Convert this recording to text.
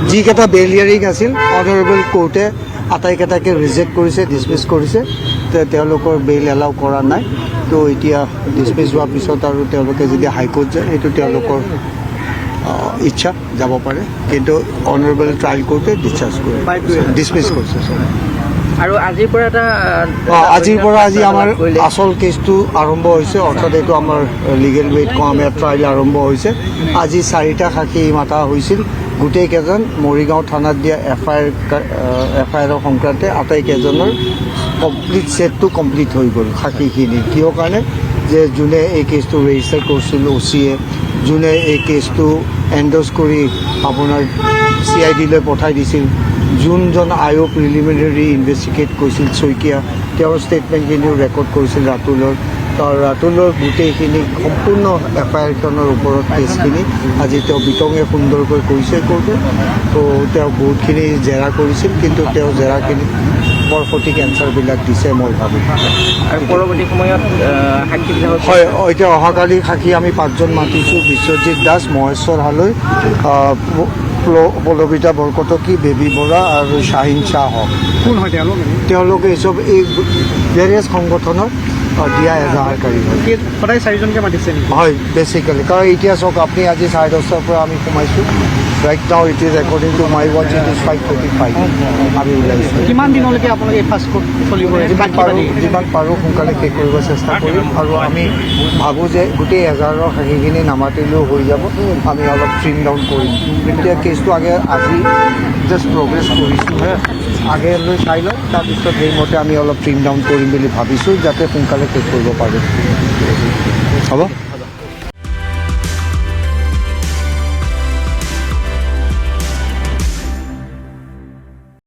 যিকেইটা bail hearing আছিল honourable কোৰ্টে আটাইকেইটাকে reject কৰিছে, ডিছমিছ কৰিছে। তেওঁলোকৰ বেইল এলাউ কৰা নাই। তো এতিয়া ডিছমিছ হোৱাৰ পিছত আৰু তেওঁলোকে যদি হাইকোৰ্ট যায় সেইটো তেওঁলোকৰ ইচ্ছা, যাব পাৰে। কিন্তু অনাৰেবল ট্ৰায়েল কোৰ্টে ডিছমিছ কৰিছে। আৰু আজিৰ পৰা আজি আমাৰ আচল কেছটো আৰম্ভ হৈছে, অৰ্থাৎ এইটো আমাৰ লিগেল ৱেইট আমি ট্ৰায়েল আৰম্ভ হৈছে। আজি 4টা সাক্ষী মাতা হৈছিল। গোটেইকেইজন মৰিগাঁও থানাত দিয়া এফআইআৰৰ সংক্ৰান্তে আটাইকেইজনৰ কমপ্লিট ছেটটো কমপ্লিট হৈ গ'ল সাক্ষীখিনি। কিহৰ কাৰণে যে যোনে এই কেছটো ৰেজিষ্টাৰ কৰিছিল OCয়ে, যোনে এই কেছটো এণ্ডৰ্ছ কৰি আপোনাৰ CIDলৈ পঠাই দিছিল, যোনজন প্ৰিলিমিনাৰী ইনভেষ্টিগেট কৰিছিল শইকীয়া, তেওঁৰ ষ্টেটমেণ্টখিনিও ৰেকৰ্ড কৰিছিল ৰাতুলৰ গোটেইখিনি সম্পূৰ্ণ এফআইআৰখনৰ ওপৰত কেছখিনি আজি তেওঁ বিতংগে সুন্দৰকৈ কৰিছে কোৰ্টে। তো তেওঁ বহুতখিনি জেৰা কৰিছিল, কিন্তু তেওঁ জেৰাখিনি বৰ সঠিক এনচাৰবিলাক দিছে মই ভাবোঁ। আৰু পৰৱৰ্তী সময়ত সাক্ষীবিলাক হয়, এতিয়া অহাকালি সাক্ষী আমি 5জন মাতিছোঁ। বিশ্বজিৎ দাস, মহেশ্বৰ হালৈ, পল্লবিতা বৰকটকী, বেবী বৰা আৰু শ্বাহিন শ্বাহ হক। কোন হয় তেওঁলোকে এইচব এই ভেৰিয়াছ সংগঠনৰ দিয়া এজাহাৰকাৰী হয়। সদায় 4জনকৈ মাতিছে নেকি? হয়, বেচিকেলি। কাৰণ এতিয়া চাওক, আপুনি আজি 10:30টাৰ পৰা আমি সোমাইছোঁ। Right now it is according to my watch it is 5:35 আমি ওলাইছোঁ। কিমান দিনলৈকে আপোনালোকে এই ফাষ্ট ফুড চলিব? যিমান পাৰোঁ সোনকালে শেষ কৰিব চেষ্টা কৰিম। আৰু আমি ভাবোঁ যে গোটেই এজাহাৰৰ সাক্ষীখিনি নামাতিলেও হৈ যাব, আমি অলপ ট্ৰিম ডাউন কৰিম। এতিয়া কেছটো আজি জাষ্ট প্ৰগ্ৰেছ কৰিছোঁহে, আগেলৈ চাই লওঁ, তাৰপিছত সেইমতে আমি অলপ ট্ৰিম ডাউন কৰিম বুলি ভাবিছোঁ, যাতে সোনকালে শেষ কৰিব পাৰোঁ। হ'ব।